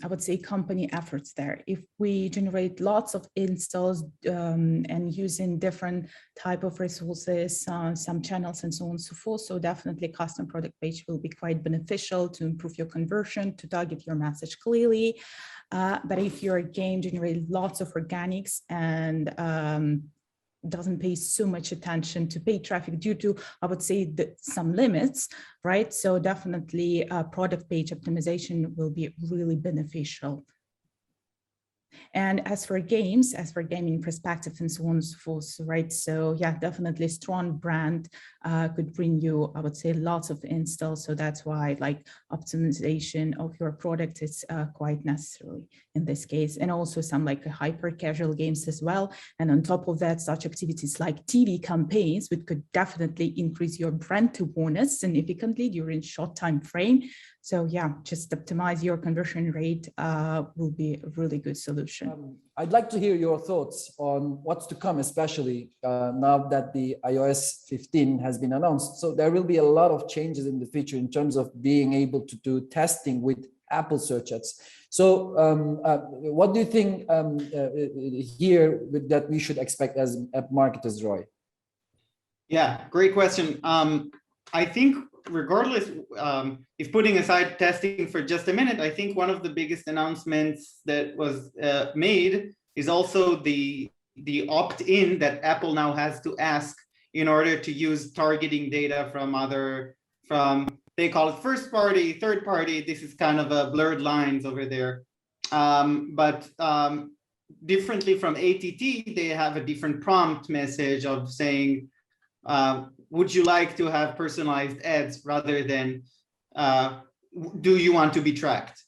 would say, company efforts there. If we generate lots of installs and using different type of resources, some channels and so on and so forth, so definitely custom product page will be quite beneficial to improve your conversion, to target your message clearly. But if your game generates lots of organics and doesn't pay so much attention to paid traffic due to, I would say, some limits, right? So definitely product page optimization will be really beneficial. And as for games, as for gaming perspective and so on and so forth, right? So yeah, definitely strong brand could bring you, I would say, lots of installs. So that's why like optimization of your product is quite necessary in this case. And also some like hyper casual games as well. And on top of that, such activities like TV campaigns, which could definitely increase your brand awareness significantly during short time frame. So yeah, just optimize your conversion rate will be a really good solution. I'd like to hear your thoughts on what's to come, especially now that the iOS 15 has been announced. So there will be a lot of changes in the future in terms of being able to do testing with Apple search ads. So what do you think here that we should expect as app marketers, Roy? Yeah, great question. I think regardless, if putting aside testing for just a minute, I think one of the biggest announcements that was made is also the opt-in that Apple now has to ask in order to use targeting data from they call it first party, third party. This is kind of a blurred lines over there. But differently from ATT, they have a different prompt message of saying, would you like to have personalized ads rather than do you want to be tracked?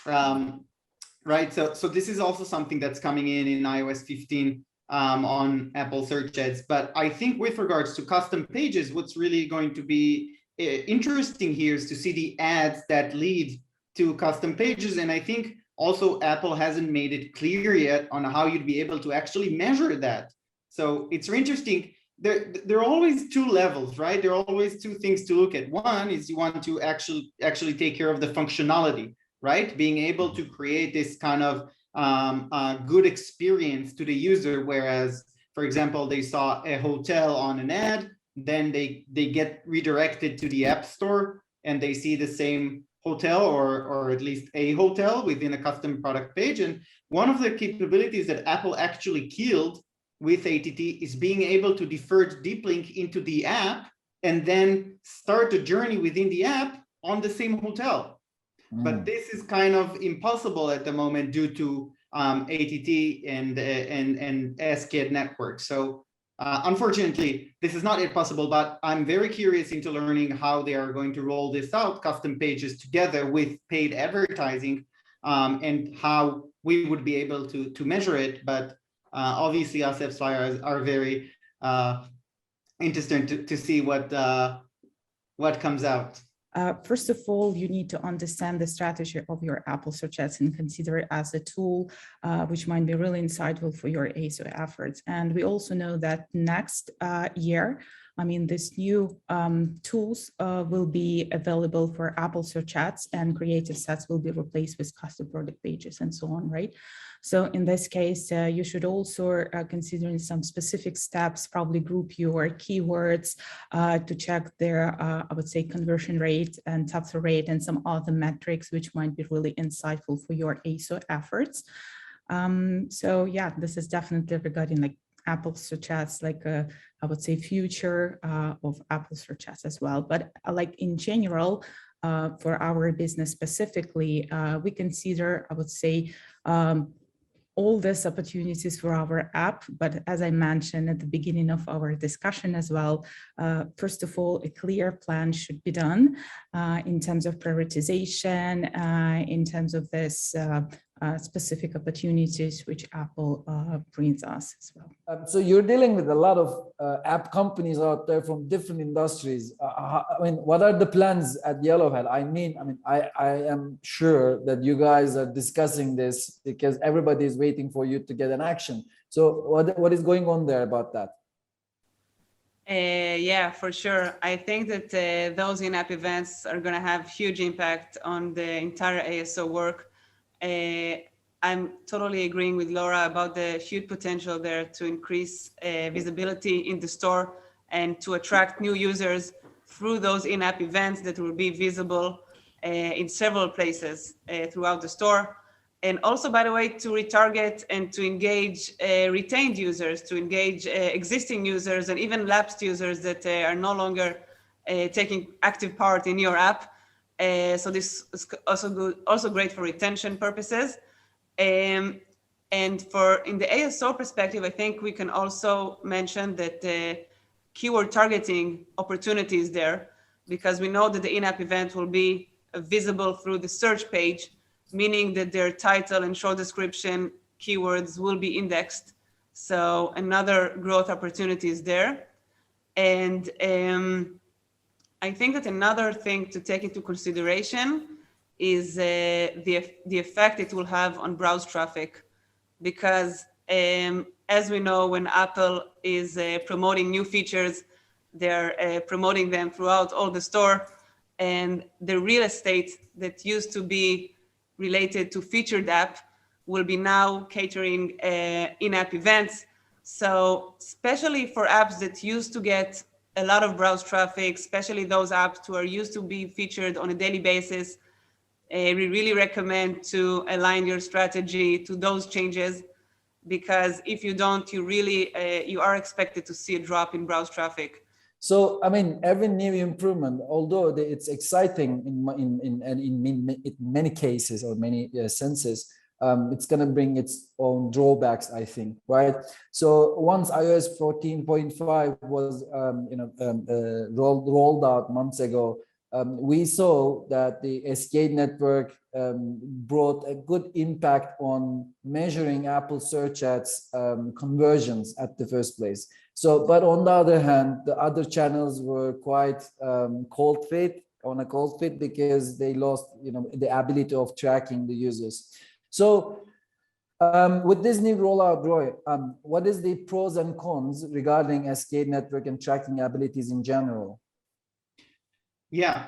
Right. So this is also something that's coming in iOS 15 on Apple search ads. But I think with regards to custom pages, what's really going to be interesting here is to see the ads that lead to custom pages. And I think also Apple hasn't made it clear yet on how you'd be able to actually measure that. So it's interesting. There are always two levels, right? There are always two things to look at. One is you want to actually take care of the functionality, right? Being able to create this kind of good experience to the user, whereas, for example, they saw a hotel on an ad, then they get redirected to the App Store and they see the same hotel or at least a hotel within a custom product page. And one of the capabilities that Apple actually killed with ATT is being able to defer deep link into the app and then start a journey within the app on the same hotel. But this is kind of impossible at the moment due to ATT and ASCII network. So unfortunately, this is not yet possible, but I'm very curious into learning how they are going to roll this out, custom pages together with paid advertising, and how we would be able to measure it. But obviously, us AppsFlyer are very interested to see what comes out. First of all, you need to understand the strategy of your Apple search ads and consider it as a tool which might be really insightful for your ASO efforts. And we also know that next year, I mean, these new tools will be available for Apple search ads, and creative sets will be replaced with custom product pages and so on, right? So in this case, you should also consider some specific steps, probably group your keywords to check their, I would say, conversion rate and tap-through rate and some other metrics which might be really insightful for your ASO efforts. So yeah, this is definitely regarding like Apple search ads, like I would say future of Apple search ads as well. But like in general, for our business specifically, we consider, I would say, all these opportunities for our app. But as I mentioned at the beginning of our discussion as well, first of all, a clear plan should be done in terms of prioritization, in terms of this specific opportunities which Apple brings us as well. So you're dealing with a lot of app companies out there from different industries. I mean, what are the plans at yellowHEAD? I am sure that you guys are discussing this because everybody is waiting for you to get an action. So what is going on there about that? Yeah, for sure. I think that those in-app events are going to have huge impact on the entire ASO work. I'm totally agreeing with Laura about the huge potential there to increase visibility in the store and to attract new users through those in-app events that will be visible in several places throughout the store. And also, by the way, to retarget and to engage retained users, to engage existing users and even lapsed users that are no longer taking active part in your app. So this is also good, also great for retention purposes. And for in the ASO perspective, I think we can also mention that keyword targeting opportunities there, because we know that the in-app event will be visible through the search page, meaning that their title and short description keywords will be indexed. So another growth opportunity is there. And I think that another thing to take into consideration is the effect it will have on browse traffic, because as we know, when Apple is promoting new features, they're promoting them throughout all the store, and the real estate that used to be related to featured app will be now catering in-app events. So especially for apps that used to get a lot of browse traffic, especially those apps who are used to be featured on a daily basis, we really recommend to align your strategy to those changes, because if you don't, you really, you are expected to see a drop in browse traffic. So, I mean, every new improvement, although it's exciting in many cases or many senses, it's going to bring its own drawbacks, I think, right? So once iOS 14.5 was rolled out months ago, we saw that the SK network brought a good impact on measuring Apple search ads conversions at the first place. So, but on the other hand, the other channels were quite cold feet because they lost, the ability of tracking the users. So, with this new rollout, Roy, what is the pros and cons regarding SK network and tracking abilities in general? Yeah.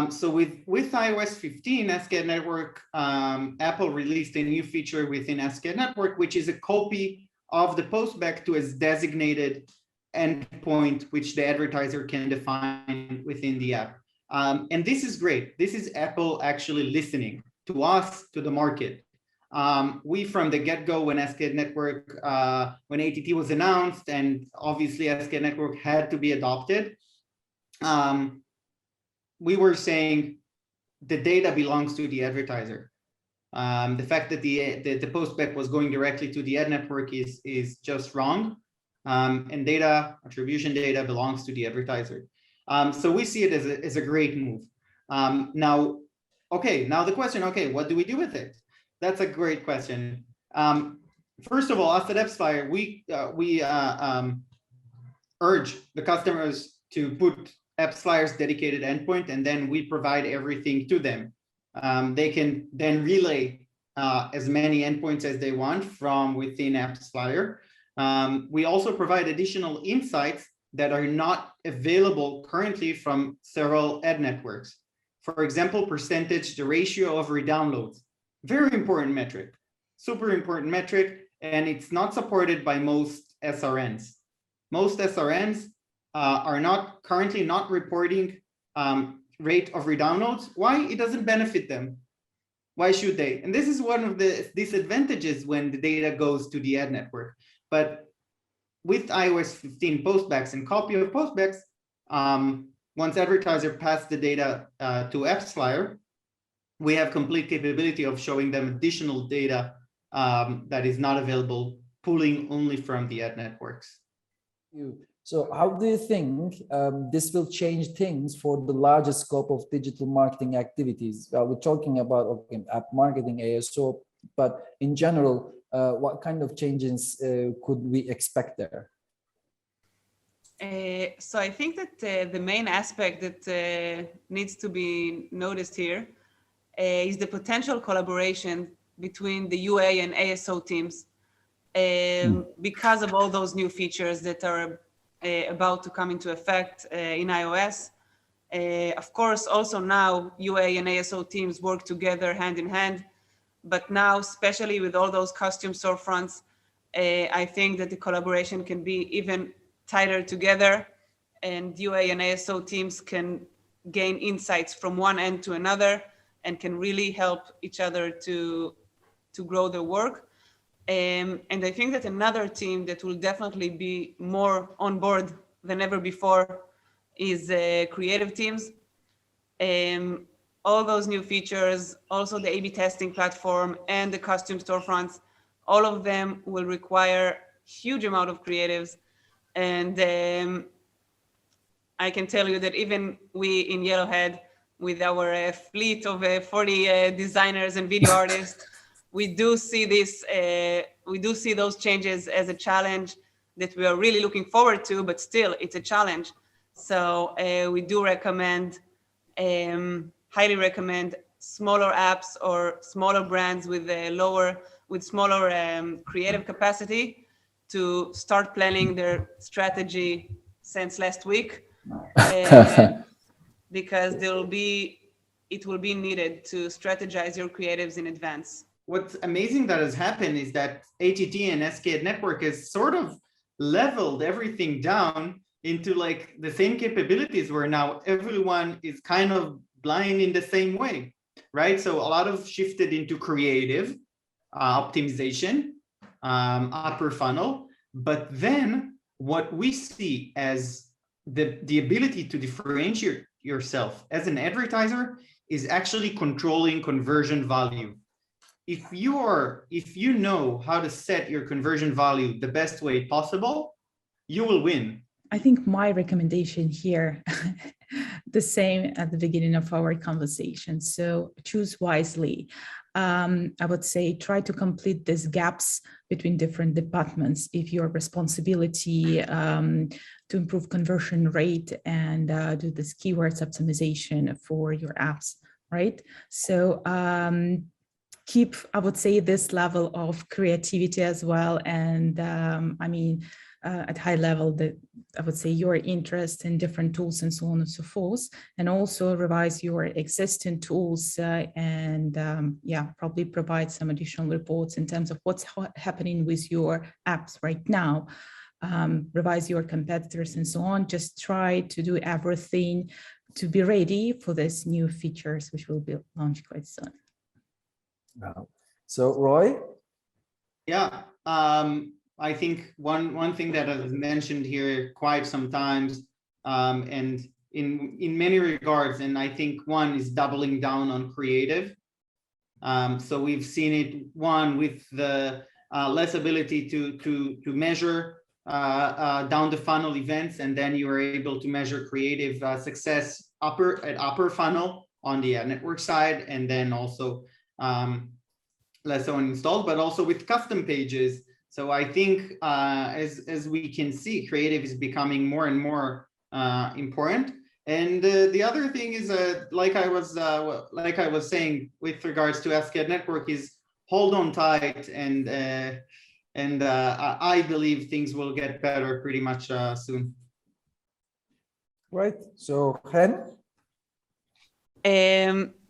So with iOS 15, SK Network, Apple released a new feature within SK Network, which is a copy of the postback to a designated endpoint, which the advertiser can define within the app. And this is great. This is Apple actually listening to us, to the market. We, from the get-go, when SK Network, when ATT was announced, and obviously SK Network had to be adopted, we were saying the data belongs to the advertiser. The fact that the postback was going directly to the ad network is just wrong. And data, attribution data, belongs to the advertiser. So we see it as a great move. Now the question, what do we do with it? That's a great question. First of all, us at AppsFlyer, we urge the customers to put AppsFlyer's dedicated endpoint, and then we provide everything to them. They can then relay as many endpoints as they want from within AppsFlyer. We also provide additional insights that are not available currently from several ad networks. For example, percentage, the ratio of redownloads. Very important metric, super important metric, and it's not supported by most SRNs. Most SRNs are currently not reporting rate of redownloads. Why? It doesn't benefit them. Why should they? And this is one of the disadvantages when the data goes to the ad network. But with iOS 15 postbacks and copy of postbacks, once advertiser pass the data to AppsFlyer, we have complete capability of showing them additional data that is not available, pulling only from the ad networks. So how do you think this will change things for the larger scope of digital marketing activities? We're talking about app marketing, ASO, but in general, what kind of changes could we expect there? So I think that the main aspect that needs to be noticed here is the potential collaboration between the UA and ASO teams because of all those new features that are about to come into effect in iOS. Of course, also now UA and ASO teams work together hand in hand But now, especially with all those custom storefronts, I think that the collaboration can be even tighter together, and UA and ASO teams can gain insights from one end to another and can really help each other to grow their work. And I think that another team that will definitely be more on board than ever before is creative teams. All those new features, also the A/B testing platform and the custom storefronts, all of them will require huge amount of creatives. And I can tell you that even we in yellowHEAD, with our fleet of 40 designers and video artists, we do see this. We do see those changes as a challenge that we are really looking forward to, but still, it's a challenge. So we do recommend, highly recommend, smaller apps or smaller brands with smaller creative capacity to start planning their strategy since last week. Because it will be needed to strategize your creatives in advance. What's amazing that has happened is that ATT and SKAD network has sort of leveled everything down into like the same capabilities, where now everyone is kind of blind in the same way, right? So a lot of shifted into creative optimization, upper funnel, but then what we see as the ability to differentiate yourself as an advertiser is actually controlling conversion value. If you know how to set your conversion value the best way possible, you will win. I think my recommendation here, the same at the beginning of our conversation. So choose wisely. I would say try to complete these gaps between different departments if your responsibility to improve conversion rate and do this keywords optimization for your apps, right? So keep, I would say, this level of creativity as well. And at high level, that I would say your interest in different tools and so on and so forth, and also revise your existing tools and probably provide some additional reports in terms of what's happening with your apps right now, revise your competitors and so on. Just try to do everything to be ready for these new features, which will be launched quite soon. Wow. So Roy? Yeah. I think one thing that I've mentioned here quite sometimes, and in many regards, and I think one is doubling down on creative. So we've seen it, one, with the less ability to measure down the funnel events, and then you are able to measure creative success upper funnel on the network side, and then also less so installed, but also with custom pages. So I think as we can see, creative is becoming more and more important. And the other thing is, like I was saying with regards to SKAD network, is hold on tight, and I believe things will get better pretty much soon. Right. So Chen?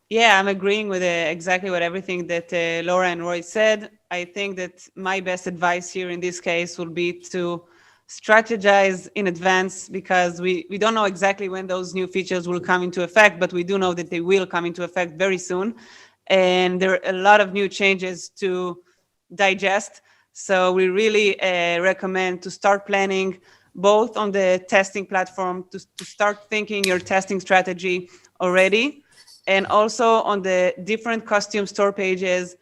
Yeah, I'm agreeing with exactly what everything that Laura and Roy said. I think that my best advice here in this case would be to strategize in advance, because we don't know exactly when those new features will come into effect, but we do know that they will come into effect very soon. And there are a lot of new changes to digest. So we really recommend to start planning both on the testing platform, to start thinking your testing strategy already, and also on the different custom store pages.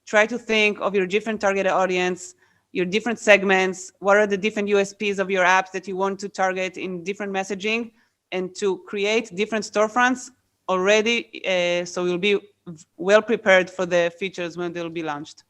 Try to think of your different target audience, your different segments, what are the different USPs of your apps that you want to target in different messaging, and to create different storefronts already, so you'll be well prepared for the features when they'll be launched.